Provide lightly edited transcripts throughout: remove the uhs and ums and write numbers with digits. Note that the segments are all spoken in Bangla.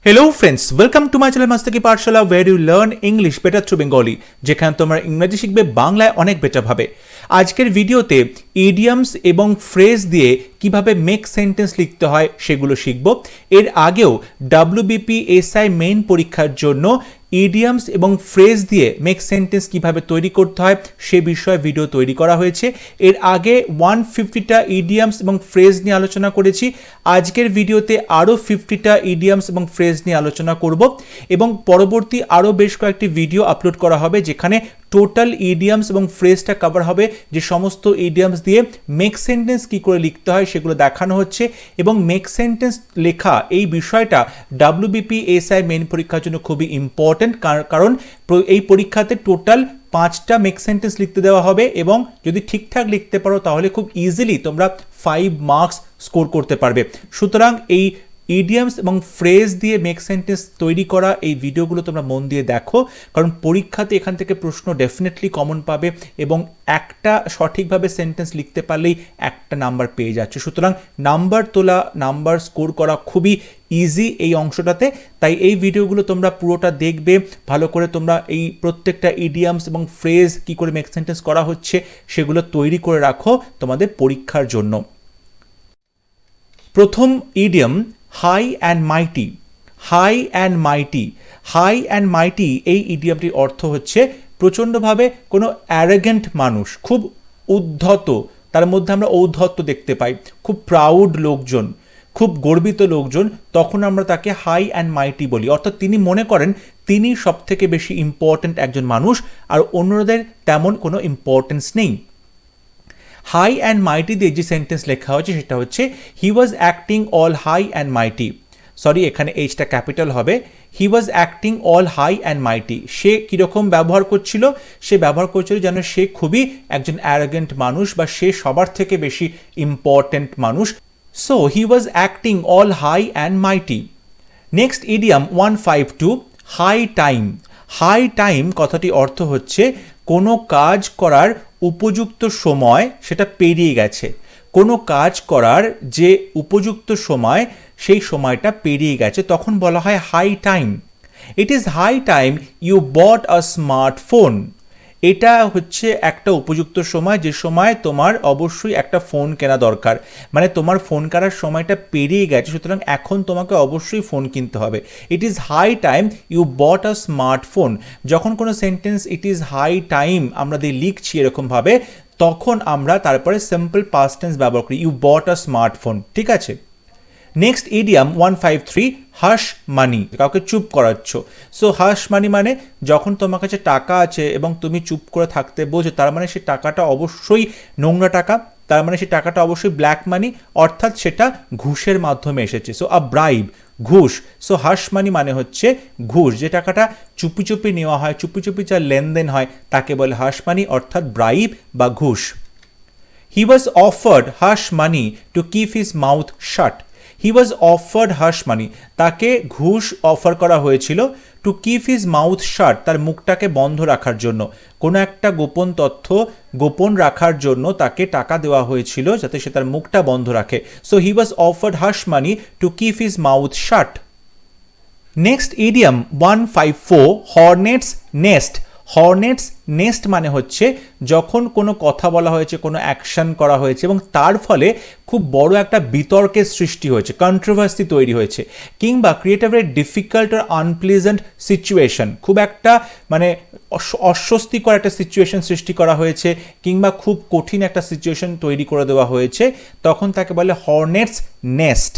Hello friends, welcome to my channel मस्ती की पाठशाला where you learn English better through Bengali, যেখানে তোমরা ইংরেজি শিখবে বাংলায় অনেক বেটার ভাবে। আজকের ভিডিওতে ইডিয়মস এবং ফ্রেজ দিয়ে কিভাবে মেক সেন্টেন্স লিখতে হয় সেগুলো শিখব। এর আগেও WBPSI মেইন পরীক্ষার জন্য ইডিয়মস এবং ফ্রেজ দিয়ে মেক সেন্টেন্স কিভাবে তৈরি করতে হয় সে বিষয়ে ভিডিও তৈরি করা হয়েছে। এর আগে 150টা ইডিয়মস এবং ফ্রেজ নিয়ে আলোচনা করেছি। আজকের ভিডিওতে আরও 50টা ইডিয়মস এবং ফ্রেজ নিয়ে আলোচনা করব এবং পরবর্তী আরও বেশ কয়েকটি ভিডিও আপলোড করা হবে যেখানে টোটাল ইডিয়মস এবং ফ্রেজটা কভার হবে, যে সমস্ত ইডিয়মস দিয়ে মেক সেন্টেন্স কী করে লিখতে হয় সেগুলো দেখানো হচ্ছে। এবং মেক সেন্টেন্স লেখা এই বিষয়টা WBPSI মেইন পরীক্ষার জন্য খুবই ইম্পর্টেন্ট, কারণ এই পরীক্ষাতে টোটাল 5টা মেক সেন্টেন্স লিখতে দেওয়া হবে এবং যদি ঠিকঠাক লিখতে পারো তাহলে খুব ইজিলি তোমরা 5 মার্কস স্কোর করতে পারবে। সুতরাং এই ইডিয়মস এবং ফ্রেজ দিয়ে মেক সেন্টেন্স তৈরি করা এই ভিডিওগুলো তোমরা মন দিয়ে দেখো, কারণ পরীক্ষাতে এখান থেকে প্রশ্ন ডেফিনেটলি কমন পাবে এবং একটা সঠিকভাবে সেন্টেন্স লিখতে পারলেই একটা নাম্বার পেয়ে যাচ্ছে। সুতরাং নাম্বার তোলা, নাম্বার স্কোর করা খুবই ইজি এই অংশটাতে। তাই এই ভিডিওগুলো তোমরা পুরোটা দেখবে, ভালো করে তোমরা এই প্রত্যেকটা ইডিয়মস এবং ফ্রেজ কী করে মেক সেন্টেন্স করা হচ্ছে সেগুলো তৈরি করে রাখো তোমাদের পরীক্ষার জন্য। প্রথম idiom high and mighty. High and mighty, high and mighty এই ইডিয়মটির অর্থ হচ্ছে প্রচণ্ডভাবে কোনো অ্যারোগেন্ট মানুষ, খুব উদ্ধত, তার মধ্যে আমরা ঔদ্ধত্য দেখতে পাই, খুব প্রাউড লোকজন, খুব গর্বিত লোকজন, তখন আমরা তাকে হাই অ্যান্ড মাইটি বলি। অর্থাৎ তিনি মনে করেন তিনি সবথেকে বেশি ইম্পর্ট্যান্ট একজন মানুষ আর অন্যদের তেমন কোনো ইম্পর্টেন্স নেই। হাই অ্যান্ড মাইটি দিয়ে যে সেন্টেন্স লেখা হয়েছে সেটা হচ্ছে he was acting all high and mighty. Sorry, এখানে এইচটা ক্যাপিটাল হবে। He was acting all high and mighty. সে কীরকম ব্যবহার করছিল? সে ব্যবহার করছিল যেন সে খুবই একজন অ্যারোগেন্ট মানুষ বা সে সবার থেকে বেশি ইম্পর্ট্যান্ট মানুষ। So he was acting all high and mighty. Next idiom 152 high time. High time কথাটি অর্থ হচ্ছে কোনো কাজ করার উপযুক্ত সময় সেটা পেরিয়ে গেছে। কোনো কাজ করার যে উপযুক্ত সময় সেই সময়টা পেরিয়ে গেছে, তখন বলা হয় high time. It is high time you bought a smartphone. এটা হচ্ছে একটা উপযুক্ত সময়, যে সময় তোমার অবশ্যই একটা ফোন কেনা দরকার, মানে তোমার ফোন কেনার সময়টা পেরিয়ে গেছে, সুতরাং এখন তোমাকে অবশ্যই ফোন কিনতে হবে। It is high time you bought a smartphone. যখন কোনো sentence it is high time আমরা দিয়ে লিখছি এরকমভাবে, তখন আমরা তারপরে সিম্পল পাস্ট টেন্স ব্যবহার করি, ইউ বট আ স্মার্টফোন। ঠিক আছে। নেক্সট ইডিয়াম 153 হাশ মানি। কাউকে চুপ করাচ্ছ। সো হাশ মানি মানে যখন তোমার কাছে টাকা আছে এবং তুমি চুপ করে থাকতে বোঝো, তার মানে সেই টাকাটা অবশ্যই নোংরা টাকা, তার মানে সেই টাকাটা অবশ্যই ব্ল্যাক মানি, অর্থাৎ সেটা ঘুষের মাধ্যমে এসেছে। সো আ ব্রাইব, ঘুষ। সো হাশ মানি মানে হচ্ছে ঘুষ, যে টাকাটা চুপি চুপি নেওয়া হয়, চুপি চুপি যা লেনদেন হয় তাকে বলে হাশ মানি, অর্থাৎ ব্রাইব বা ঘুষ। He was offered hush money to keep his mouth shut. He was offered hush money, তাকে ঘুষ অফার করা হয়েছিল to keep his mouth shut, তার মুখটাকে বন্ধ রাখার জন্য। কোনো একটা গোপন তথ্য গোপন রাখার জন্য তাকে টাকা দেওয়া হয়েছিল যাতে সে তার মুখটা বন্ধ রাখে। So he was offered hush money to keep his mouth shut. Next idiom 154 hornet's nest. Hornet's nest মানে হচ্ছে যখন কোনো কথা বলা হয়েছে, কোনো অ্যাকশন করা হয়েছে এবং তার ফলে খুব বড় একটা বিতর্কের সৃষ্টি হয়েছে, কন্ট্রোভার্সি তৈরি হয়েছে, কিংবা ক্রিয়েট আ ভেরি ডিফিকাল্ট আর আনপ্লেজেন্ট সিচুয়েশন, খুব একটা মানে অস্বস্তিকর একটা সিচুয়েশন সৃষ্টি করা হয়েছে কিংবা খুব কঠিন একটা সিচুয়েশন তৈরি করে দেওয়া হয়েছে, তখন তাকে বলে হর্নেটস nest.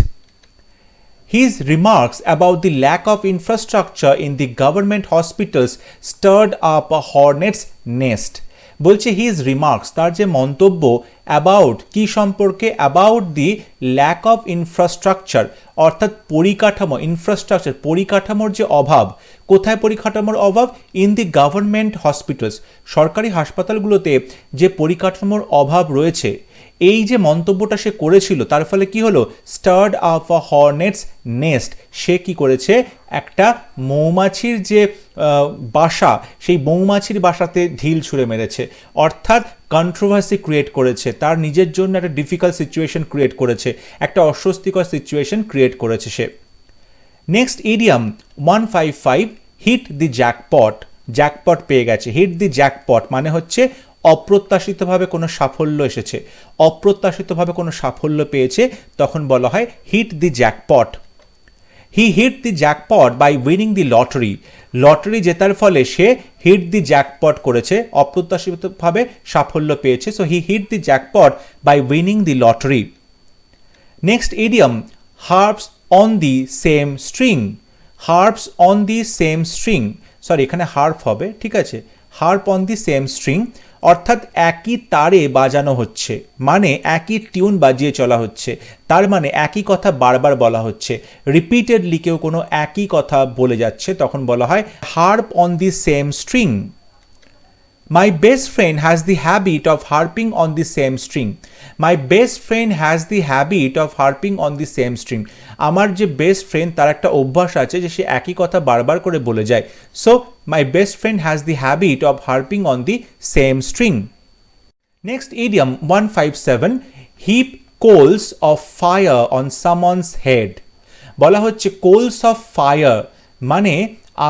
His remarks about the lack of infrastructure in the government hospitals stirred up a hornet's nest. বলছে হিজ রিমার্কস, তার যে মন্তব্য, অ্যাবাউট কি সম্পর্কে, about the lack of infrastructure, অর্থাৎ পরিকাঠামো, ইনফ্রাস্ট্রাকচার পরিকাঠামোর যে অভাব। কোথায় পরিকাঠামোর অভাব? ইন দি গভর্নমেন্ট হসপিটালস, সরকারি হাসপাতালগুলোতে যে পরিকাঠামোর অভাব রয়েছে, এই যে মন্তব্যটা সে করেছিল তার ফলে কি হলো? স্টার্ড আপ আ হর্নেটস নেস্ট, সে কি করেছে? একটা মৌমাছির যে বাসা, সেই মৌমাছির বাসাতে ঢিল ছুঁড়ে মেরেছে, অর্থাৎ কন্ট্রোভার্সি ক্রিয়েট করেছে, তার নিজের জন্য একটা ডিফিকাল্ট সিচুয়েশন ক্রিয়েট করেছে, একটা অস্বস্তিকর সিচুয়েশন ক্রিয়েট করেছে সে। Next idiom 155 hit the jackpot. Jackpot পেয়ে গেছে। হিট দি জ্যাকপট মানে হচ্ছে অপ্রত্যাশিতভাবে কোনো সাফল্য এসেছে, অপ্রত্যাশিতভাবে কোনো সাফল্য পেয়েছে, তখন বলা হয় hit the jackpot. He hit the jackpot by winning the lottery. Lottery জেতার ফলে সে হিট দি জ্যাকপট করেছে, অপ্রত্যাশিতভাবে সাফল্য পেয়েছে। So he hit the jackpot by winning the lottery. Next idiom harps on the same string. Harps on the same string, sorry এখানে হার্প হবে, ঠিক আছে, harp on the same string অর্থাৎ একই তারে বাজানো হচ্ছে, মানে একই টিউন বাজিয়ে চলা হচ্ছে, তার মানে একই কথা বারবার বলা হচ্ছে, রিপিটেডলি কেউ কোনো একই কথা বলে যাচ্ছে, তখন বলা হয় harp on the same string. My best friend has the habit of harping on the same string. My best friend has the habit of harping on the same string. আমার যে বেস্ট ফ্রেন্ড তার একটা অভ্যাস আছে যে সে একই কথা বারবার করে বলে যায়। So my best friend has the habit of harping on the same string. Next idiom 157 heap coals of fire on someone's head. বলা হচ্ছে coals of fire মানে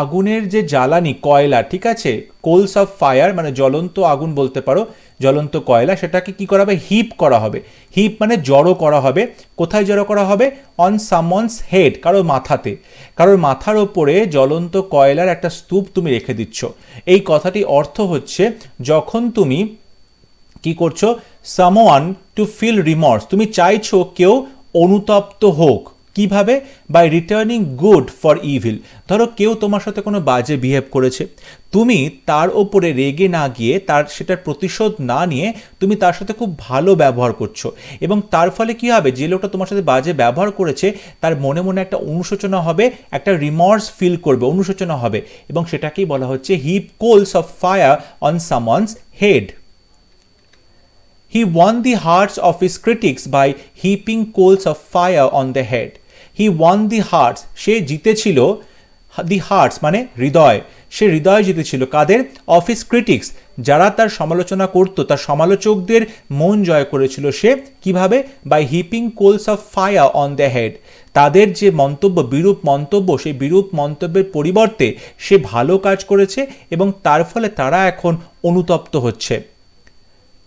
আগুনের যে জ্বালানি, কয়লা, ঠিক আছে, কোলস অফ ফায়ার মানে জ্বলন্ত আগুন বলতে পারো, জ্বলন্ত কয়লা, সেটাকে কি করা হবে, হিপ করা হবে। হিপ মানে জড়ো করা হবে। কোথায় জড়ো করা হবে? অন সামওয়ানস হেড, কারোর মাথাতে, কারোর মাথার ওপরে জ্বলন্ত কয়লার একটা স্তূপ তুমি রেখে দিচ্ছ। এই কথাটি অর্থ হচ্ছে যখন তুমি কি করছো, সামওয়ান টু ফিল রিমর্স, তুমি চাইছো কেউ অনুতপ্ত হোক। কিভাবে? By returning good for evil. ধরো কেউ তোমার সাথে কোনো বাজে বিহেভ করেছে, তুমি তার ওপরে রেগে না গিয়ে, তার সেটার প্রতিশোধ না নিয়ে তুমি তার সাথে খুব ভালো ব্যবহার করছো, এবং তার ফলে কি হবে, যে লোকটা তোমার সাথে বাজে ব্যবহার করেছে তার মনে মনে একটা অনুশোচনা হবে, একটা রিমর্স ফিল করবে, অনুশোচনা হবে, এবং সেটাকেই বলা হচ্ছে heap coals of fire on someone's head. He won the hearts of his critics by heaping coals of fire on the head. He won the hearts, সে জিতেছিল, the hearts মানে হৃদয়, সে হৃদয় জিতেছিল কাদের? of his critics, যারা তার সমালোচনা করত, তার সমালোচকদের মন জয় করেছিল সে কিভাবে? by heaping coals of fire on the head, তাদের যে মন্তব্য, বিরূপ মন্তব্য, সেই বিরূপ মন্তব্যের পরিবর্তে সে ভালো কাজ করেছে এবং তার ফলে তারা এখন অনুতপ্ত হচ্ছে।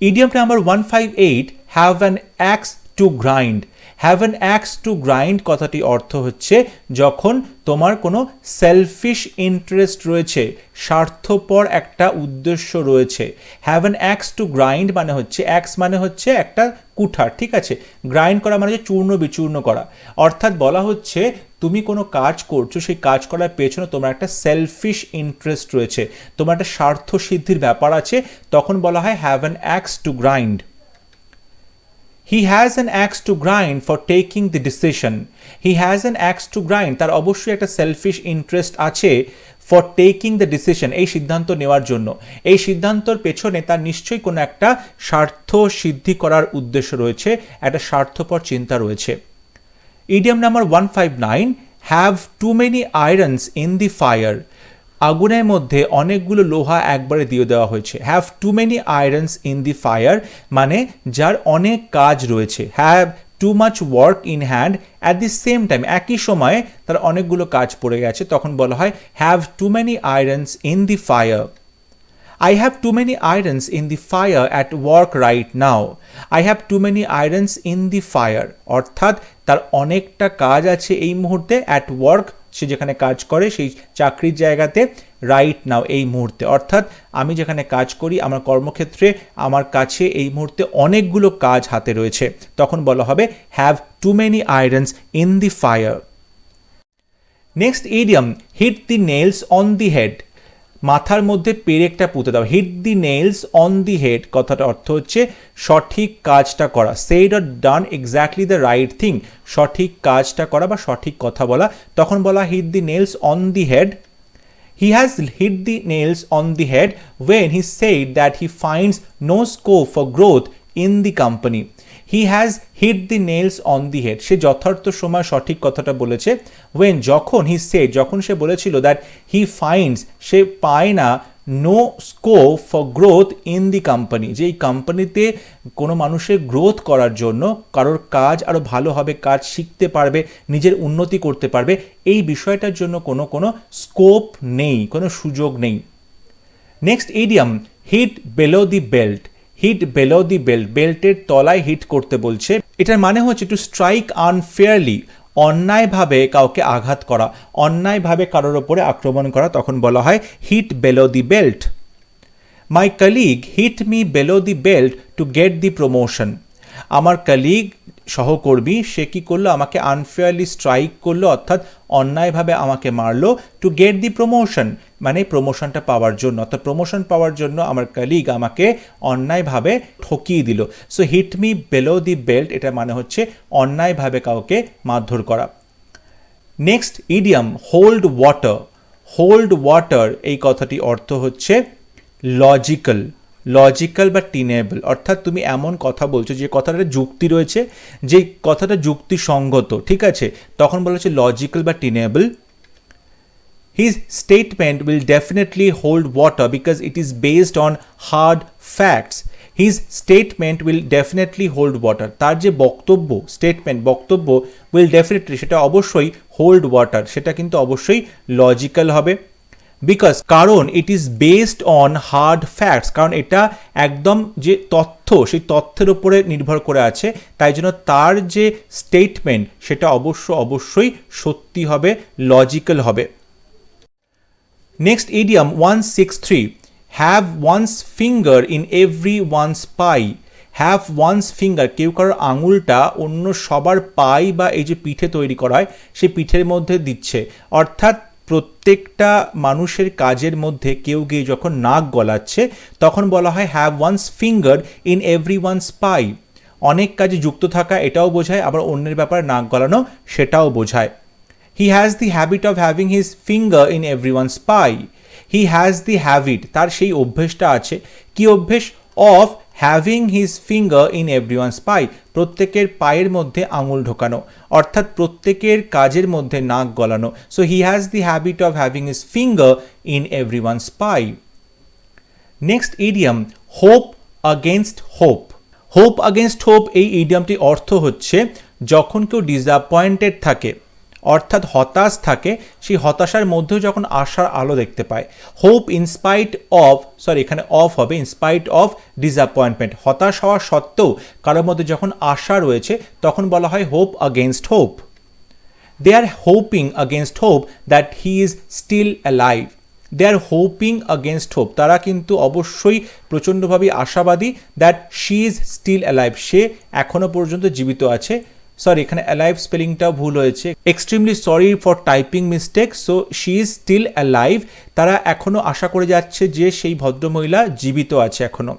Idiom number 158 have an axe to grind. Have an axe to grind কথাটি অর্থ হচ্ছে যখন তোমার কোনো সেলফিশ ইন্টারেস্ট রয়েছে, স্বার্থপর একটা উদ্দেশ্য রয়েছে। Have an axe to grind মানে হচ্ছে, অ্যাক্স মানে হচ্ছে একটা কুঠার, ঠিক আছে, গ্রাইন্ড করা মানে হচ্ছে চূর্ণ বিচূর্ণ করা, অর্থাৎ বলা হচ্ছে তুমি কোনো কাজ করছো, সেই কাজ করার পেছনে তোমার একটা সেলফিশ ইন্টারেস্ট রয়েছে, তোমার একটা স্বার্থ সিদ্ধির ব্যাপার আছে, তখন বলা হয় have an axe to grind. He has an axe to grind for taking the decision. He has an axe to grind, তার অবশ্যই একটা সেলফিশ ইন্টারেস্ট আছে ফর টেকিং দ্য ডিসিশন, এই সিদ্ধান্ত নেওয়ার জন্য। এই সিদ্ধান্তর পেছনে তার নিশ্চয়ই কোনো একটা স্বার্থ সিদ্ধি করার উদ্দেশ্য রয়েছে, একটা স্বার্থপর চিন্তা রয়েছে। Idiom number 159 have to many irons in the fire. আগুনের মধ্যে অনেকগুলো লোহা একবারে দিয়ে দেওয়া হয়েছে। Have to many irons in the fire মানে যার অনেক কাজ রয়েছে। Have too much work in hand at the same time, একই সময়ে তার অনেকগুলো কাজ পড়ে গেছে, তখন বলা হয় have to many irons in the fire. I have too many irons in the fire at work right now. I have too many irons in the fire. অর্থাৎ তার অনেকটা কাজ আছে এই মুহূর্তে, at work সে যেখানে কাজ করে সেই চাকরির জায়গাতে, রাইট নাও এই মুহূর্তে, অর্থাৎ আমি যেখানে কাজ করি আমার কর্মক্ষেত্রে আমার কাছে এই মুহূর্তে অনেকগুলো কাজ হাতে রয়েছে, তখন বলা হবে have too many irons in the fire. Next idiom hit the nails on the head. মাথার মধ্যে পেরেকটা পুঁতে দাও। Hit the nails on the head কথাটা অর্থ হচ্ছে সঠিক কাজটা করা, said or done exactly the right thing, সঠিক কাজটা করা বা সঠিক কথা বলা, তখন বলা hit the nails on the head. He has hit the nails on the head when he said that he finds no scope for growth in the company. He has hit the nails on the head. সে যথার্থ সময় সঠিক কথাটা বলেছে। when যখন he said, যখন সে বলেছিল that he finds সে পায় না no scope for growth in the company, যে এই কোম্পানিতে কোনো মানুষের গ্রোথ করার জন্য, কারোর কাজ আরও ভালো হবে, কাজ শিখতে পারবে, নিজের উন্নতি করতে পারবে, এই বিষয়টার জন্য কোনো স্কোপ নেই, কোনো সুযোগ নেই। Next idiom, hit below the belt. Hit below the belt, বেল্টের তলায় হিট করতে বলছে। এটার মানে হচ্ছে টু স্ট্রাইক আনফেয়ারলি, অন্যায়ভাবে কাউকে আঘাত করা, অন্যায়ভাবে কারোর ওপরে আক্রমণ করা, তখন বলা হয় hit below the belt. My colleague hit me below the belt to get the promotion. আমার কলিগ, সহকর্মী, সে কী করলো, আমাকে আনফেয়ারলি স্ট্রাইক করলো, অর্থাৎ অন্যায়ভাবে আমাকে মারলো, টু গেট দি প্রমোশন, মানে প্রমোশনটা পাওয়ার জন্য, অর্থাৎ প্রমোশন পাওয়ার জন্য আমার কলিগ আমাকে অন্যায়ভাবে ঠকিয়ে দিল। So hit me below the belt, এটা মানে হচ্ছে অন্যায়ভাবে কাউকে মারধর করা। Next idiom, hold water. Hold water, এই কথাটি অর্থ হচ্ছে লজিক্যাল, লজিক্যাল বা টিনেবল, অর্থাৎ তুমি এমন কথা বলছো যে কথাটা যুক্তি রয়েছে, যে কথাটা যুক্তিসঙ্গত, ঠিক আছে, তখন বলা হচ্ছে লজিক্যাল বা টিনেবল। His statement will definitely hold water because it is based on hard facts. His statement will definitely hold water. তার যে বক্তব্য, স্টেটমেন্ট, বক্তব্য, will definitely, সেটা অবশ্যই hold water, সেটা কিন্তু অবশ্যই লজিক্যাল হবে। বিকজ, কারণ it is based on hard facts, কারণ এটা একদম যে তথ্য, সেই তথ্যের উপরে নির্ভর করে আছে, তাই জন্য তার যে স্টেটমেন্ট সেটা অবশ্যই সত্যি হবে, লজিক্যাল হবে। Next idiom 163, have one's finger in every one's pie. Have one's finger, কেউ কারোর আঙুলটা অন্য সবার পাই বা এই যে পিঠে তৈরি করা হয় সেই পিঠের মধ্যে দিচ্ছে, অর্থাৎ প্রত্যেকটা মানুষের কাজের মধ্যে কেউ গিয়ে যখন নাক গলাচ্ছে তখন বলা হয় have one's finger in every one's pie. অনেক কাজে যুক্ত থাকা এটাও বোঝায়, আবার অন্যের ব্যাপারে নাক গলানো সেটাও বোঝায়। He has the habit of having his finger in every one's pie. He has the habit, তার সেই অভ্যেসটা আছে, কি অভ্যেস, of having his finger in everyone's pie, প্রত্যেকের পায়ের মধ্যে আঙুল ঢোকানো, অর্থাৎ প্রত্যেকের কাজের মধ্যে নাক গলানো। So he has the habit of having his finger in everyone's pie. Next idiom, hope against hope. Hope against hope, এই ইডিয়ামটি অর্থ হচ্ছে যখন কেউ ডিসঅ্যাপয়েন্টেড থাকে, অর্থাৎ হতাশ থাকে, সেই হতাশার মধ্যেও যখন আশার আলো দেখতে পায়। হোপ ইনস্পাইট অফ, এখানে অফ হবে, ইনস্পাইট অফ ডিসঅ্যাপয়েন্টমেন্ট, হতাশ হওয়া সত্ত্বেও কারোর মধ্যে যখন আশা রয়েছে তখন বলা হয় hope against hope. They are hoping against hope that he is still alive. They are hoping against hope, তারা কিন্তু অবশ্যই প্রচণ্ডভাবে আশাবাদী, that she is still alive, সে এখনো পর্যন্ত জীবিত আছে। এখানে অ্যালাইভ স্পেলিংটাও ভুল হয়েছে, extremely sorry for typing mistake. So she is still alive, তারা এখনো আশা করে যাচ্ছে যে সেই ভদ্রমহিলা জীবিত আছে এখনো।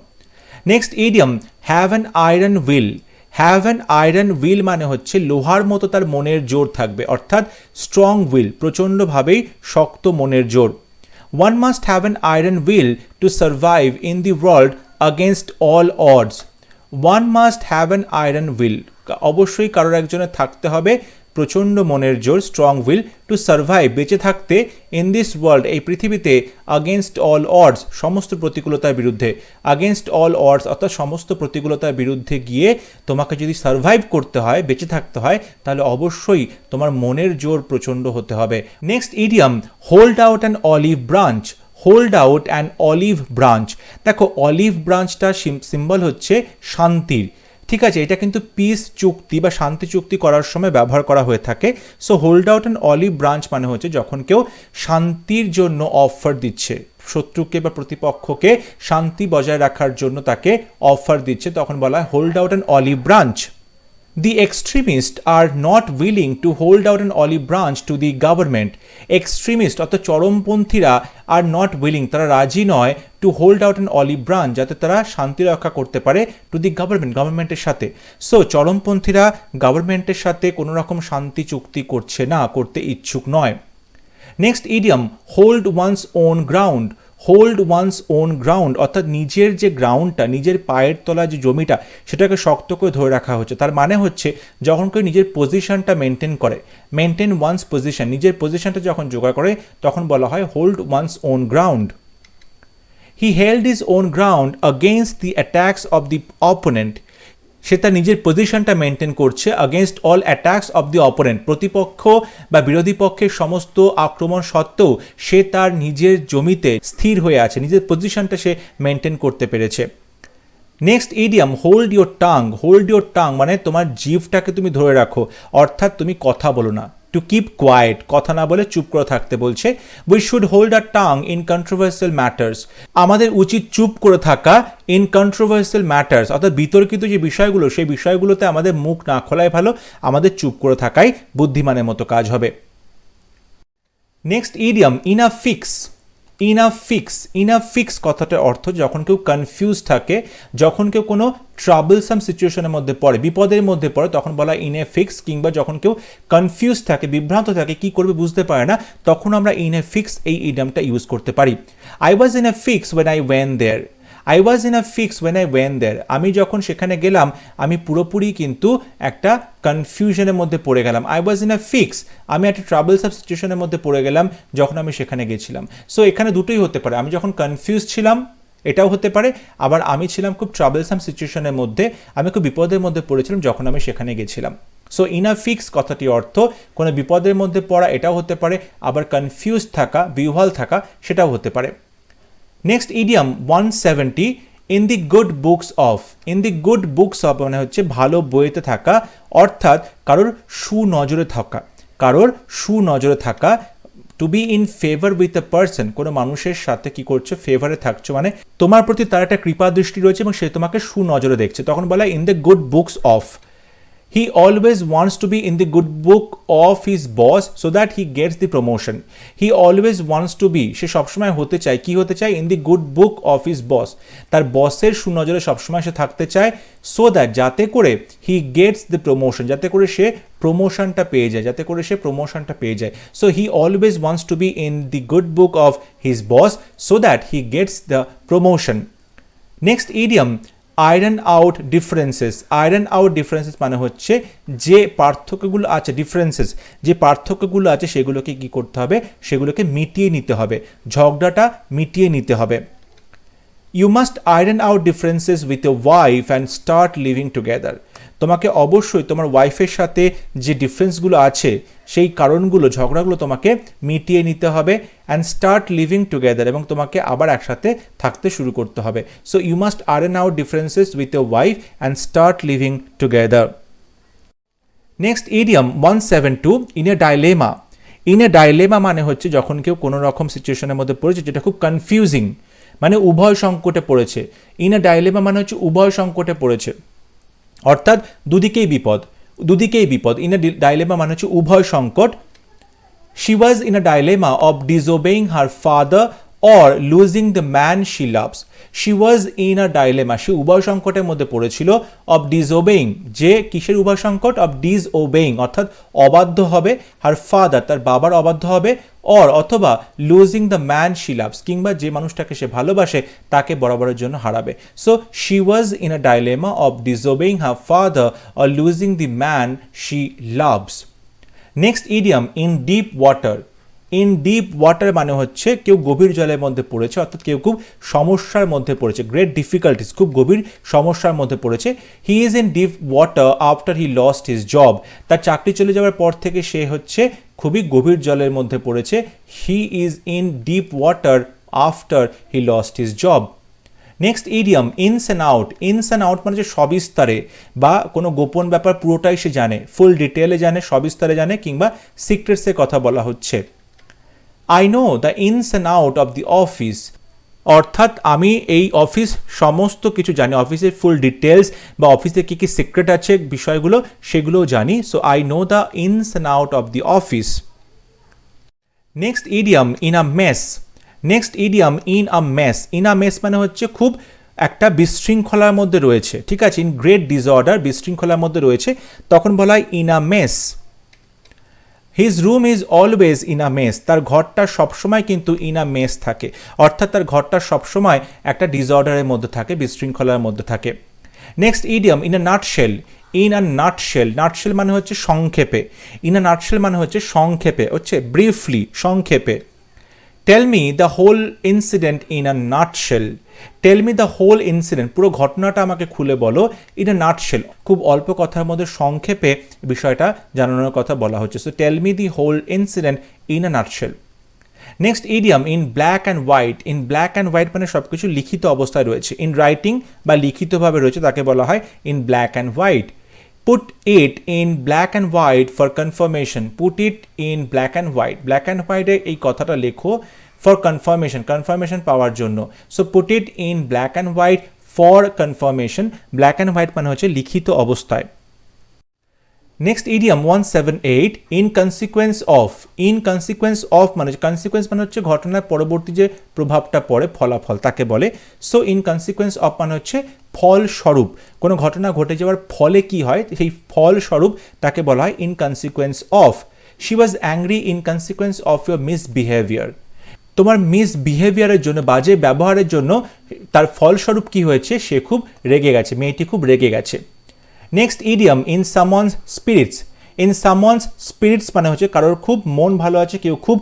Next idiom, have an iron will. Have an iron will মানে হচ্ছে লোহার মতো তার মনের জোর থাকবে, অর্থাৎ স্ট্রং উইল, প্রচণ্ডভাবেই শক্ত মনের জোর। One must have an iron will to survive in the world against all ods. One must have an iron will, অবশ্যই কারোর একজনের থাকতে হবে প্রচণ্ড মনের জোর, স্ট্রং উইল, টু সার্ভাইভ, বেঁচে থাকতে, ইন দিস ওয়ার্ল্ড, এই পৃথিবীতে, আগেনস্ট অল অডস, সমস্ত প্রতিকূলতার বিরুদ্ধে, আগেনস্ট অল অডস অর্থাৎ সমস্ত প্রতিকূলতার বিরুদ্ধে গিয়ে তোমাকে যদি সার্ভাইভ করতে হয়, বেঁচে থাকতে হয়, তাহলে অবশ্যই তোমার মনের জোর প্রচণ্ড হতে হবে। Next idiom, hold out an olive branch. Hold out an olive branch, দেখো অলিভ ব্রাঞ্চটা সিম্বল হচ্ছে শান্তির, ঠিক আছে, এটা কিন্তু পিস চুক্তি বা শান্তি চুক্তি করার সময় ব্যবহার করা হয়ে থাকে। So hold out an olive branch মানে হচ্ছে যখন কেউ শান্তির জন্য অফার দিচ্ছে, শত্রুকে বা প্রতিপক্ষকে শান্তি বজায় রাখার জন্য তাকে অফার দিচ্ছে, তখন বলা হয় hold out an olive branch. The extremists are not willing to hold out an olive branch to the government. Extremist অর্থাৎ চরমপন্থীরা are not willing, তারা রাজি নয়, to hold out an olive branch, যাতে তারা শান্তি রক্ষা করতে পারে, to the government, গভর্নমেন্টের সাথে। সো চরমপন্থীরা গভর্নমেন্টের সাথে কোনো রকম শান্তি চুক্তি করছে না, করতে ইচ্ছুক নয়। Next idiom, hold one's own ground. Hold one's own ground অর্থাৎ নিজের যে গ্রাউন্ডটা, নিজের পায়ের তলা যে জমিটা, সেটাকে শক্ত করে ধরে রাখা হচ্ছে। তার মানে হচ্ছে যখন কেউ নিজের পজিশনটা মেনটেন করে, মেনটেন ওয়ান্স পজিশন, নিজের পজিশনটা যখন জোগাড় করে, তখন বলা হয় hold one's own ground. He held his own ground against the attacks of the opponent. সে তার নিজের পজিশনটা মেনটেন করছে against all attacks of the opponent, প্রতিপক্ষ বা বিরোধী পক্ষের সমস্ত আক্রমণ সত্ত্বেও সে তার নিজের জমিতে স্থির হয়ে আছে, নিজের পজিশনটা সে মেনটেন করতে পেরেছে। Next idiom hold your tongue. Hold your tongue মানে তোমার জিভটাকে তুমি ধরে রাখো, অর্থাৎ তুমি কথা বলো না। টু কিপ কোয়াইট, কথা না বলে চুপ করে থাকতে বলছে। We should hold a tongue in controversial matters. আমাদের উচিত চুপ করে থাকা ইন কন্ট্রোভার্সিয়াল ম্যাটার্স, অর্থাৎ বিতর্কিত যে বিষয়গুলো সেই বিষয়গুলোতে আমাদের মুখ না খোলাই ভালো, আমাদের চুপ করে থাকাই বুদ্ধিমানের মতো কাজ হবে। Next idiom in a fix. In a fix, in a fix কথাটার অর্থ যখন কেউ কনফিউজ থাকে, যখন কেউ কোনো ট্রাবলসাম সিচুয়েশনের মধ্যে পড়ে, বিপদের মধ্যে পড়ে, তখন বলা ইন এ ফিক্স। কিংবা যখন কেউ কনফিউজ থাকে, বিভ্রান্ত থাকে, কি করবে বুঝতে পারে না, তখন আমরা ইন এ ফিক্স এই ইডিয়ামটা ইউজ করতে পারি। I was in a fix when I went there. I was in a fix when I went there. আমি যখন সেখানে গেলাম আমি পুরোপুরি কিন্তু একটা কনফিউশনের মধ্যে পড়ে গেলাম। I was in a fix, আমি একটা ট্রাবলসাম সিচুয়েশনের মধ্যে পড়ে গেলাম যখন আমি সেখানে গেছিলাম। সো এখানে দুটোই হতে পারে, আমি যখন কনফিউজ ছিলাম এটাও হতে পারে, আবার আমি ছিলাম খুব ট্রাবলসাম সিচুয়েশনের মধ্যে, আমি খুব বিপদের মধ্যে পড়েছিলাম যখন আমি সেখানে গেছিলাম। সো ইন আ ফিক্স কথাটি অর্থ কোনো বিপদের মধ্যে পড়া, এটাও হতে পারে, আবার কনফিউজ থাকা, বিহ্বল থাকা, সেটাও হতে পারে। Next idiom 170 in the good books of. In the good books of মানে হচ্ছে ভালো বইতে থাকা, অর্থাৎ কারোর সুনজরে থাকা, কারোর সুনজরে থাকা। To be in favour with a person, কোনো মানুষের সাথে কি করছো, ফেভারে থাকছো, মানে তোমার প্রতি তার একটা কৃপা দৃষ্টি রয়েছে এবং সে তোমাকে সুনজরে দেখছে, তখন বলা in the good books of. He always wants to be in the good book of his boss so that he gets the promotion. He always wants to be, সে সবসময় হতে চায়, কি হতে চায়, in the good book of his boss, তার বসের সুনজরে সবসময় সে থাকতে চায়, so that যাতে করে he gets the promotion, যাতে করে সে প্রমোশনটা পেয়ে যায়, যাতে করে সে প্রমোশনটা পেয়ে যায়। So he always wants to be in the good book of his boss so that he gets the promotion. Next idiom iron out differences. Iron out differences মানে হচ্ছে যে পার্থক্যগুলো আছে, ডিফারেন্সেস যে পার্থক্যগুলো আছে সেগুলোকে কি করতে হবে, সেগুলোকে মিটিয়ে নিতে হবে, ঝগড়াটা মিটিয়ে নিতে হবে। You must iron out differences with your wife and start living together. তোমাকে অবশ্যই তোমার ওয়াইফের সাথে যে ডিফারেন্সগুলো আছে সেই কারণগুলো, ঝগড়াগুলো তোমাকে মিটিয়ে নিতে হবে, অ্যান্ড স্টার্ট লিভিং টুগেদার, এবং তোমাকে আবার একসাথে থাকতে শুরু করতে হবে। So you must iron out differences with your wife and start living together. Next idiom 172 in a dilemma. In a dilemma মানে হচ্ছে যখন কেউ কোনো রকম সিচুয়েশনের মধ্যে পড়েছে যেটা খুব কনফিউজিং, মানে উভয় সংকটে পড়েছে। ইন এ ডাইলেমা মানে হচ্ছে উভয় সংকটে পড়েছে, অর্থাৎ দুদিকেই বিপদ, দুদিকেই বিপদ। ইন এ ডাইলেমা মানে হচ্ছে উভয় সংকট। She was in a dilemma of disobeying her father or losing the man she loves. She was in a dilemma, সে উভয় সংকটের মধ্যে পড়েছিল। অফ ডিসওবেইং, যে কিসের উভয় সংকট, অফ ডিসওবেইং অর্থাৎ অবাধ্য হবে, হার ফাদার তার বাবার অবাধ্য হবে, অর অথবা losing the man she loves কিংবা যে মানুষটাকে সে ভালোবাসে তাকে বরাবরের জন্য হারাবে। So she was in a dilemma of disobeying her father or losing the man she loves. Next idiom in deep water. In deep water মানে হচ্ছে কেউ গভীর জলের মধ্যে পড়েছে, অর্থাৎ কেউ খুব সমস্যার মধ্যে পড়েছে, গ্রেট ডিফিকাল্টিস, খুব গভীর সমস্যার মধ্যে পড়েছে। হি is in deep water after he lost his job. তার চাকরি চলে যাওয়ার পর থেকে সে হচ্ছে খুবই গভীর জলের মধ্যে পড়েছে। হি is in deep water after he lost his job. Next idiom ins and out. Ins and out মানে যে সবিস্তারে বা কোনো গোপন ব্যাপার পুরোটাই সে জানে, ফুল ডিটেলে জানে, সবিস্তারে জানে, কিংবা সিক্রেটসের কথা বলা হচ্ছে। I know the ins and out of the office, অর্থাৎ আমি এই অফিস সমস্ত কিছু জানি, অফিসের ফুল ডিটেলস বা অফিসে কী কী সিক্রেট আছে বিষয়গুলো সেগুলোও জানি। So I know the ins and out of the office. Next idiom in a mace. Next idiom in a mace. In a mace মানে হচ্ছে খুব একটা বিশৃঙ্খলার মধ্যে রয়েছে, ঠিক আছে, ইন গ্রেট ডিসঅর্ডার, বিশৃঙ্খলার মধ্যে রয়েছে, তখন বলা হয় in a mace. His room is always in a mace, তার ঘরটা সবসময় কিন্তু ইন আ মেস থাকে, অর্থাৎ তার ঘরটা সবসময় একটা ডিসঅর্ডারের মধ্যে থাকে, বিশৃঙ্খলার মধ্যে থাকে। Next idiom in a nutshell. In a nutshell, nutshell মানে হচ্ছে সংক্ষেপে, ইন আ নাটশেল মানে হচ্ছে সংক্ষেপে, হচ্ছে ব্রিফলি, সংক্ষেপে। Tell me the whole incident in a nutshell. Tell me the whole incident, পুরো ঘটনাটা আমাকে খুলে বলো, ইন আ নাটশেল, খুব অল্প কথার মধ্যে সংক্ষেপে বিষয়টা জানানোর কথা বলা হচ্ছে। So tell me the whole incident in a nutshell. Next idiom, in black and white. In black and white মানে সব কিছু লিখিত অবস্থায় রয়েছে, ইন রাইটিং বা লিখিতভাবে রয়েছে তাকে বলা হয় in black and white. Put it in black and white for confirmation. Put it in black and white, black and হোয়াইটে এই কথাটা লেখো ফর কনফার্মেশন, কনফার্মেশন পাওয়ার জন্য। So put it in black and white for confirmation. Black and white মানে হচ্ছে লিখিত অবস্থায়। Next idiom 178, in consequence of. In consequence of মানে কনসিকুয়েন্স মানে হচ্ছে ঘটনার পরবর্তী যে প্রভাবটা পড়ে, ফলাফল তাকে বলে। সো ইন কনসিকুয়েন্স অফ মানে হচ্ছে ফলস্বরূপ, কোনো ঘটনা ঘটে যাওয়ার ফলে কি হয় সেই ফলস্বরূপ তাকে বলা হয় in consequence of. She was angry in consequence of your misbehaviour. তোমার মিসবিহেভিয়ারের জন্য, বাজে ব্যবহারের জন্য তার ফলস্বরূপ কি হয়েছে, সে খুব রেগে গেছে, মেয়েটি খুব রেগে গেছে। Next idiom, in someone's spirits. In someone's spirits মানে হচ্ছে কারোর খুব মন ভালো আছে, কেউ খুব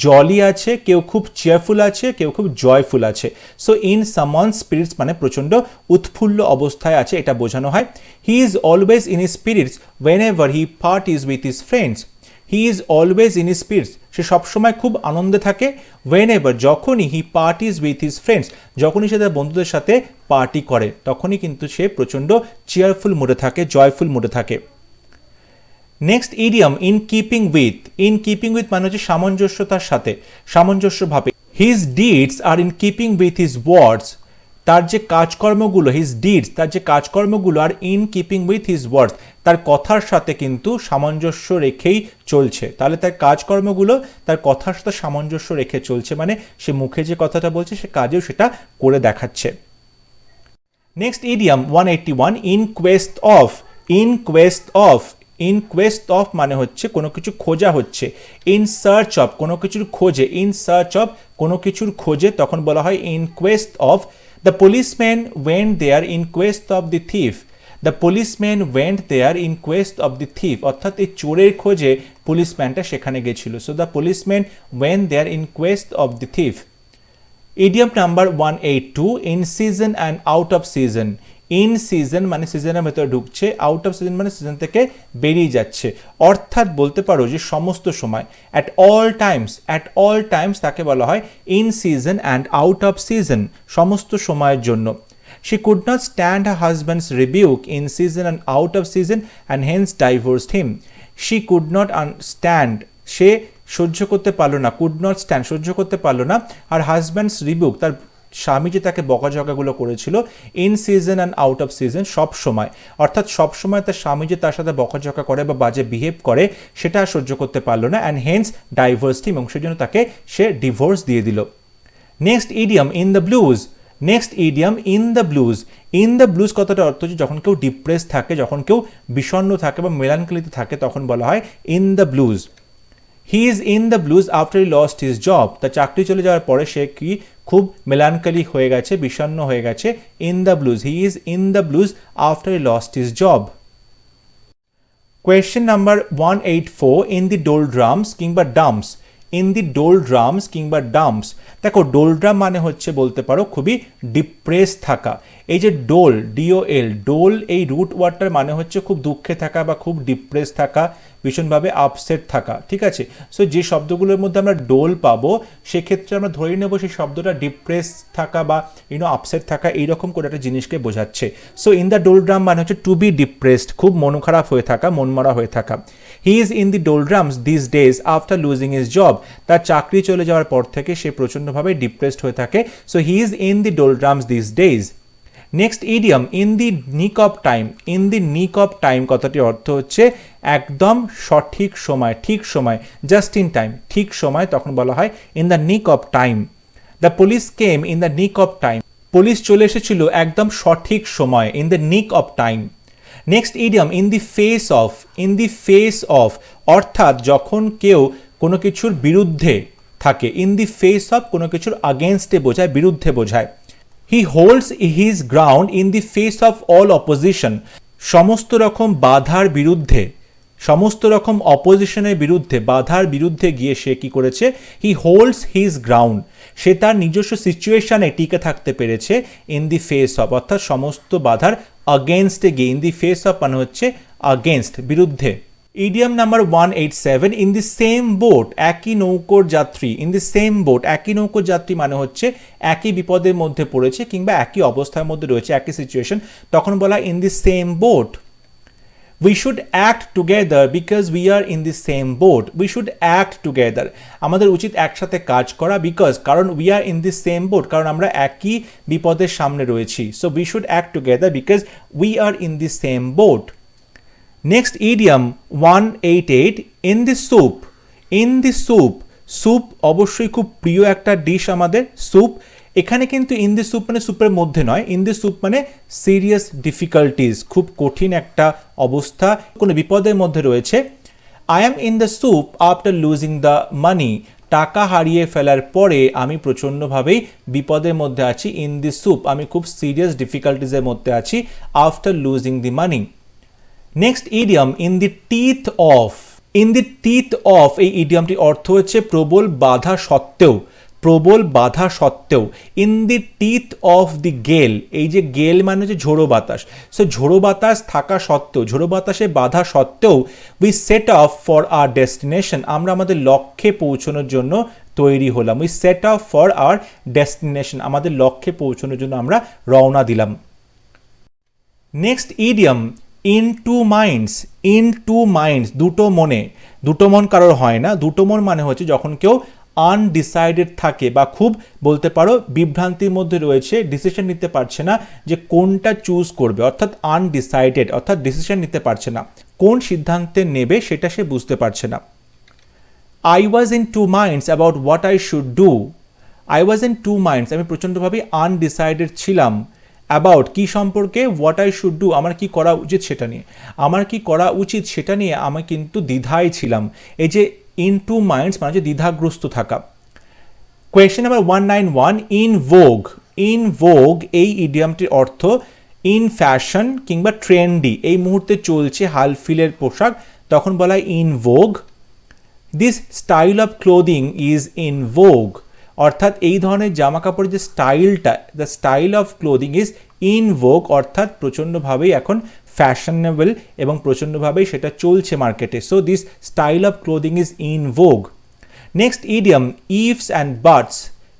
জলি আছে, কেউ খুব চেয়ারফুল আছে, কেউ খুব জয়ফুল আছে। সো ইন সামওয়ানস স্পিরিটস মানে প্রচণ্ড উৎফুল্ল অবস্থায় আছে, এটা বোঝানো হয়। He is always in his spirits whenever he parties with his friends. He is always in his spirits, সে সবসময় খুব আনন্দে থাকে। ওয়েন এভার যখনই, he parties with his friends যখনই সে তার বন্ধুদের সাথে পার্টি করে তখনই কিন্তু সে প্রচণ্ড চেয়ারফুল মুডে থাকে, জয়ফুল মুডে থাকে। Next idiom, in keeping with. In keeping with মানে হচ্ছে সামঞ্জস্যতার সাথে, সামঞ্জস্যভাবে। His deeds are in keeping with his words, তার যে কাজকর্মগুলো, হিজ ডিডস তার যে কাজকর্মগুলো, are in keeping with his words তার কথার সাথে কিন্তু সামঞ্জস্য রেখেই চলছে। তাহলে তার কাজকর্মগুলো তার কথার সাথে সামঞ্জস্য রেখে চলছে, মানে সে মুখে যে কথাটা বলছে সে কাজেও সেটা করে দেখাচ্ছে। Next idiom 181, in quest of. In quest of. In quest of মানে হচ্ছে কোনো কিছু খোঁজা হচ্ছে। ইন সার্চ অফ কোনো কিছুর খোঁজে, ইন সার্চ অফ কোনো কিছুর খোঁজে তখন বলা হয় in quest of. The policeman went there in quest of the thief. The policeman went there in quest of the thief, অর্থাৎ এই চোরের খোঁজে পুলিশম্যানটা সেখানে গেছিল। So the policeman went there in quest of the thief. Idiom number 182, in season and out of season. In season মানে সিজনের ভেতরে ঢুকছে, আউট অফ সিজন মানে সিজন থেকে বেরিয়ে যাচ্ছে, অর্থাৎ বলতে পারো যে সমস্ত সময়, at all Times. At all Times তাকে বলা হয় in season and out of season, সমস্ত সময়ের জন্য। She could not stand her husband's rebuke in season and out of season and hence divorced him. She could not stand, সে সহ্য করতে পারলো না, কুড নট স্ট্যান্ড সহ্য করতে পারলো না, আর হাজব্যান্ডস রিবিউক তার স্বামী যে তাকে বকাঝকাগুলো করেছিল, in season and out of season সব সময়, অর্থাৎ সব সময় তার স্বামী যে তার সাথে বকাঝকা করে বা বাজে বিহেভ করে সেটা আর সহ্য করতে পারলো না, অ্যান্ড হেন্স ডাইভোর্সড হিম, এবং সেজন্য তাকে সে ডিভোর্স দিয়ে দিল। Next idiom, in the blues. Next idiom, in the blues. In the blues কথাটা অর্থ হচ্ছে যখন কেউ ডিপ্রেস থাকে, যখন কেউ বিষণ্ণ থাকে বা মেলানকলিতে থাকে তখন বলা হয় in the blues. He is in the blues after he lost his job. তার চাকরি চলে যাওয়ার পরে সে কি খুব মেলানকলি হয়ে গেছে, বিষণ্ণ হয়ে গেছে। In the blues, he is in the blues after he lost his job. Question number 184, in the doldrums কিংবা ডাম্পস। ইন দি ডোলড্রামস কিংবা ডাম্পস। দেখো ডোলড্রাম মানে হচ্ছে বলতে পারো খুবই ডিপ্রেস থাকা। এই যে ডোল, ডিওএল, ডোল এই রুট ওয়ার্ডটার মানে হচ্ছে খুব দুঃখে থাকা বা খুব ডিপ্রেস থাকা, ভীষণভাবে আপসেট থাকা, ঠিক আছে। সো যে শব্দগুলোর মধ্যে আমরা ডোল পাবো সেক্ষেত্রে আমরা ধরে নেব সেই শব্দটা ডিপ্রেস থাকা বা আপসেট থাকা এইরকম করে একটা জিনিসকে বোঝাচ্ছে। সো ইন দ্য ডোলড্রাম মানে হচ্ছে টু বি ডিপ্রেসড, খুব মন খারাপ হয়ে থাকা, মনমরা হয়ে থাকা। He is in the doldrums these days after losing his job. তার চাকরি চলে যাওয়ার পর থেকে সে প্রচণ্ডভাবে ডিপ্রেসড হয়ে থাকে। So he is in the doldrums these days. Next idiom, in the nick of time. In the nick of time কথাটির অর্থ হচ্ছে একদম সঠিক সময়, ঠিক সময়, জাস্ট ইন টাইম, ঠিক সময়, তখন বলা হয় ইন দ্য নিক of time. The police came in the নিক অফ টাইম। পুলিশ চলে এসেছিল একদম সঠিক সময়, ইন দ্য নিক of time. Next idiom, in the face of. In the face of অর্থাৎ যখন কেউ কোনো কিছুর বিরুদ্ধে থাকে, ইন দি ফেস অফ কোনো কিছুর আগেনস্টে বোঝায়, বিরুদ্ধে বোঝায়। He holds his ground in the face of all opposition. সমস্ত রকম বাধার বিরুদ্ধে সমস্ত রকম অপোজিশনের বিরুদ্ধে, বাধার বিরুদ্ধে গিয়ে সে কি করেছে, হি হোল্ডস হিজ গ্রাউন্ড, সে তার নিজস্ব সিচুয়েশনে টিকে থাকতে পেরেছে, ইন দি ফেস অফ, অর্থাৎ সমস্ত বাধার আগেনস্টে গিয়ে, ইন দি ফেস অফ মানে হচ্ছে আগেনস্ট, বিরুদ্ধে। Idiom number 187, in the same boat, একই নৌকোর যাত্রী, ইন দি সেম বোট, একই নৌকোর যাত্রী মানে হচ্ছে একই বিপদের মধ্যে পড়েছে কিংবা একই অবস্থার মধ্যে রয়েছে, একই সিচুয়েশন, তখন বলা in the same boat. We should act together because we are in the same boat. We should act together. আমাদের উচিত একসাথে কাজ করা, because কারণ we are in the same boat, কারণ আমরা একই বিপদের সামনে রয়েছি। So we should act together because we are in the same boat. Next idiom 188, in the soup. In the soup. Soup অবশ্যই খুব প্রিয় একটা ডিশ আমাদের, স্যুপ। এখানে কিন্তু ইন দি স্যুপ মানে স্যুপের মধ্যে নয়, ইন দি স্যুপ মানে সিরিয়াস ডিফিকাল্টিজ, খুব কঠিন একটা অবস্থা, কোনো বিপদের মধ্যে রয়েছে। I am in the soup after losing the money, টাকা হারিয়ে ফেলার পরে আমি প্রচণ্ডভাবেই বিপদের মধ্যে আছি, ইন দি স্যুপ আমি খুব সিরিয়াস ডিফিকাল্টিজের মধ্যে আছি, after losing the money. Next idiom, in the teeth of. In the teeth of, এই ইডিয়ামটির অর্থ হচ্ছে প্রবল বাধা সত্ত্বেও, প্রবল বাধা সত্ত্বেও। In the teeth of the গেল, এই যে গেল মানে হচ্ছে ঝোড়ো বাতাস, সো ঝোড়ো বাতাস থাকা সত্ত্বেও, ঝোড়ো বাতাসে বাধা সত্ত্বেও, we set off for our destination, আমরা আমাদের লক্ষ্যে পৌঁছানোর জন্য তৈরি হলাম। We set off for our destination, আমাদের লক্ষ্যে পৌঁছানোর জন্য আমরা রওনা দিলাম। Next idiom, in two minds. In two minds, দুটো মনে, দুটো মন কারোর হয় না, দুটো মন মানে হচ্ছে যখন কেউ আনডিসাইডেড থাকে বা খুব বলতে পারো বিভ্রান্তির মধ্যে রয়েছে, ডিসিশন নিতে পারছে না যে কোনটা চুজ করবে, অর্থাৎ আনডিসাইডেড, অর্থাৎ ডিসিশন নিতে পারছে না, কোন সিদ্ধান্তে নেবে সেটা সে বুঝতে পারছে না। I was in two minds about what I should do. I was in two minds, আমি প্রচণ্ডভাবে আনডিসাইডেড ছিলাম, অ্যাবাউট কি সম্পর্কে, হোয়াট আই শুড ডু আমার কি করা উচিত সেটা নিয়ে, আমার কি করা উচিত সেটা নিয়ে আমি কিন্তু দ্বিধায় ছিলাম। এই যে ইন টু মাইন্ডস মানে হচ্ছে দ্বিধাগ্রস্ত থাকা। কোয়েশ্চেন নাম্বার 191, ইন ভোগ। ইন ভোগ এই ইডিয়ামটির অর্থ ইন ফ্যাশন কিংবা ট্রেন্ডি, এই মুহূর্তে চলছে হালফিলের পোশাক, তখন বলা হয় ইন ভোগ। This style of clothing is in ভোগ, অর্থাৎ এই ধরনের জামা কাপড়ের যে স্টাইলটা, the style of clothing is in ভোগ, অর্থাৎ প্রচণ্ডভাবেই এখন ফ্যাশনেবল এবং প্রচণ্ডভাবেই সেটা চলছে মার্কেটে। So this style of clothing is in vogue. Next idiom, ifs and buts.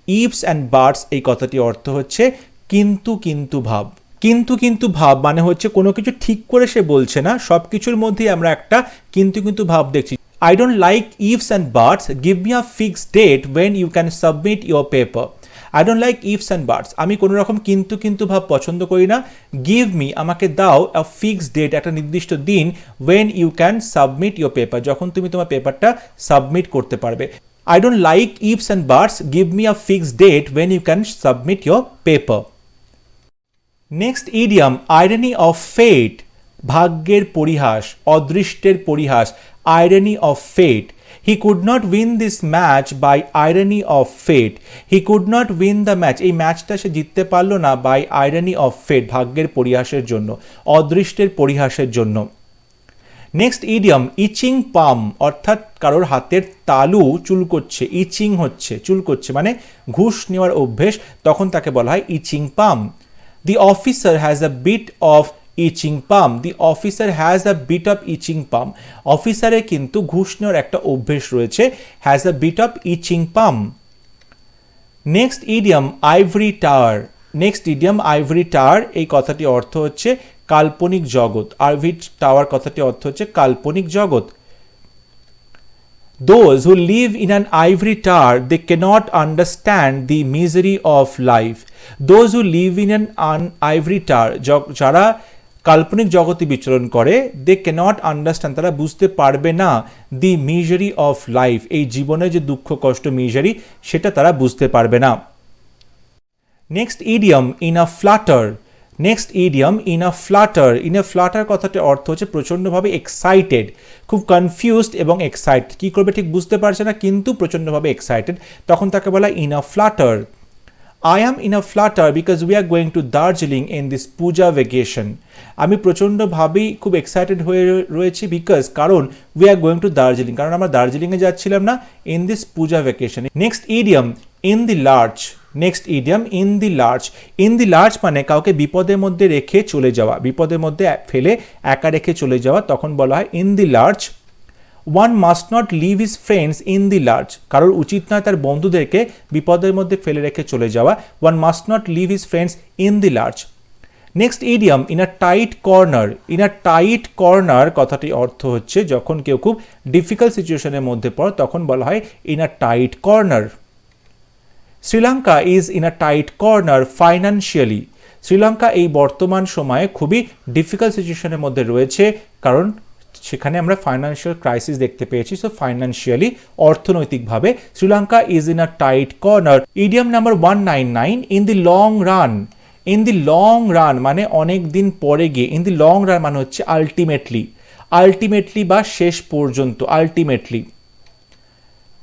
Ifs and buts এই কথাটি অর্থ হচ্ছে কিন্তু কিন্তু ভাব। কিন্তু কিন্তু ভাব মানে হচ্ছে কোনো কিছু ঠিক করে সে বলছে না, সব কিছুর মধ্যেই আমরা একটা কিন্তু কিন্তু ভাব দেখছি। I don't like ifs and buts. Give me a fixed date when you can submit your paper. I don't like ifs and buts. আমি কোনো রকম কিন্তু কিন্তু ভাব পছন্দ করি না। Give me, আমাকে দাও, a fixed date, একটা নির্দিষ্ট দিন, when you can submit your paper, যখন তুমি তোমার পেপারটা সাবমিট করতে পারবে। I don't like ifs and buts. Give me a fixed date when you can submit your paper. Next idiom, irony of fate. ভাগ্যের পরিহাস, অদৃষ্টের পরিহাস, irony of fate. He could not win this match by irony of fate. He could not win the match. এই ম্যাচটা সে জিততে পারলো না by irony of fate, ভাগ্যের পরিহাসের জন্য, অদৃষ্টের পরিহাসের জন্য। নেক্সট ইডিয়াম, ইচিং পাম, অর্থাৎ কারোর হাতের তালু চুলকোচ্ছে, ইচিং হচ্ছে, চুলকোচ্ছে মানে ঘুষ নেওয়ার অভ্যেস, তখন তাকে বলা হয় itching palm. The officer has a bit of itching palm. The officer has a bit of itching palm, অফিসারের কিন্তু ঘুষ নেওয়ার একটা অভ্যেস রয়েছে, has a bit of itching palm. Next idiom, ivory tower. Next idiom, ivory tower, এই কথাটি অর্থ হচ্ছে কাল্পনিক জগৎ। আইভরি টাওয়ার কথাটি অর্থ হচ্ছে কাল্পনিক জগৎ। Those who live in an ivory tower, they cannot understand the misery of life. Those who live in an ivory tower, যারা কাল্পনিক জগতে বিচরণ করে, দে ক্যানট আন্ডারস্ট্যান্ড, তারা বুঝতে পারবে না, দি মিজারি অফ লাইফ, এই জীবনের যে দুঃখ কষ্ট মিজারি সেটা তারা বুঝতে পারবে না। Next idiom, in a Flutter. Next idiom, in a Flutter. In a Flutter কথাটির অর্থ হচ্ছে প্রচণ্ডভাবে এক্সাইটেড, খুব কনফিউজড এবং এক্সাইটেড, কী করবে ঠিক বুঝতে পারছে না কিন্তু প্রচণ্ডভাবে এক্সাইটেড, তখন তাকে বলা in a Flutter. I am in a flutter because we are going to Darjeeling in this puja vacation. আমি প্রচণ্ডভাবেই খুব এক্সাইটেড হয়ে রয়েছি বিকজ কারণ we are going to Darjeeling, কারণ আমরা দার্জিলিংয়ে যাচ্ছিলাম না in this puja vacation. Next idiom in the large. Next idiom in the large. in the large মানে কাউকে বিপদের মধ্যে রেখে চলে যাওয়া, বিপদের মধ্যে ফেলে একা রেখে চলে যাওয়া, তখন বলা হয় in the large. One must not leave his friends in the lurch. কারোর উচিত নয় তার বন্ধুদেরকে বিপদের মধ্যে ফেলে রেখে চলে যাওয়া। One must not leave his friends in the lurch. Next idiom in a tight corner. in a tight corner কথাটির অর্থ হচ্ছে যখন কেউ খুব ডিফিকাল্ট সিচুয়েশনের মধ্যে পড়ে তখন বলা হয় in a tight corner. Sri Lanka is in a tight corner financially. Sri Lanka এই বর্তমান সময়ে খুবই ডিফিকাল্ট সিচুয়েশনের মধ্যে রয়েছে কারণ সেখানে আমরা ফাইন্যান্সিয়াল ক্রাইসিস দেখতে পেয়েছি। সো ফাইন্যান্সিয়ালি অর্থনৈতিকভাবে Sri Lanka is in a tight corner. Idiom number 199 in the long run. In the long run মানে অনেক দিন পরে গিয়ে, ইন দি লং রান মানে হচ্ছে আলটিমেটলি, আলটিমেটলি বা শেষ পর্যন্ত, ultimately.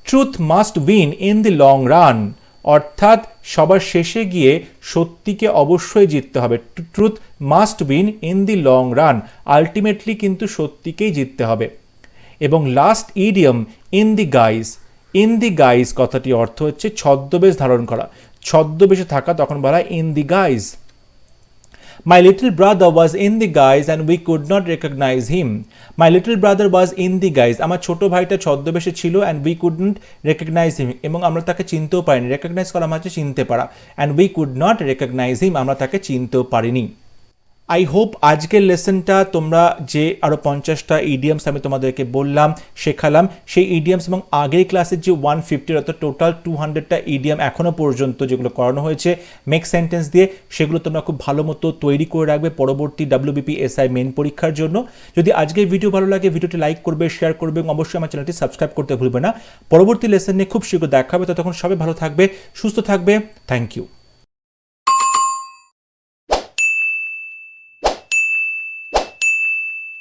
Truth must win in the long run, অর্থাৎ সবার শেষে গিয়ে সত্যিকে অবশ্যই জিততে হবে। Truth must win in the long run, ultimately কিন্তু সত্যিকেই জিততে হবে। এবং last idiom in the guys. In the guys কথাটি অর্থ হচ্ছে ছদ্মবেশ ধারণ করা, ছদ্মবেশে থাকা, তখন বলা হয় in the guys. My little brother was in the guise and we could not recognize him. My little brother was in the guise. আমার ছোট ভাইটা ছদ্মবেশে ছিল and we couldn't recognize him. এবং আমরা তাকে চিনতেও পারিনি। রেকগনাইজ করা মানে চিনতে পারা। And we could not recognize him. আমরা তাকে চিনতেও পারিনি। আই হোপ আজকের লেসনটা তোমরা যে আরও 50টা ইডিয়ামস আমি তোমাদেরকে বললাম, শেখালাম, সেই ইডিয়ামস এবং আগের ক্লাসের যে 150 অর্থাৎ টোটাল 200টা ইডিয়াম এখনও পর্যন্ত যেগুলো করানো হয়েছে মেক সেন্টেন্স দিয়ে, সেগুলো তোমরা খুব ভালো মতো তৈরি করে রাখবে পরবর্তী WBPSI মেন পরীক্ষার জন্য। যদি আজকের ভিডিও ভালো লাগে ভিডিওটি লাইক করবে, শেয়ার করবে এবং অবশ্যই আমার চ্যানেলটি সাবস্ক্রাইব করতে ভুলবে না। পরবর্তী লেসন নিয়ে খুব শীঘ্র দেখা হবে, ততক্ষণ সবাই ভালো থাকবে, সুস্থ থাকবে। Thank you.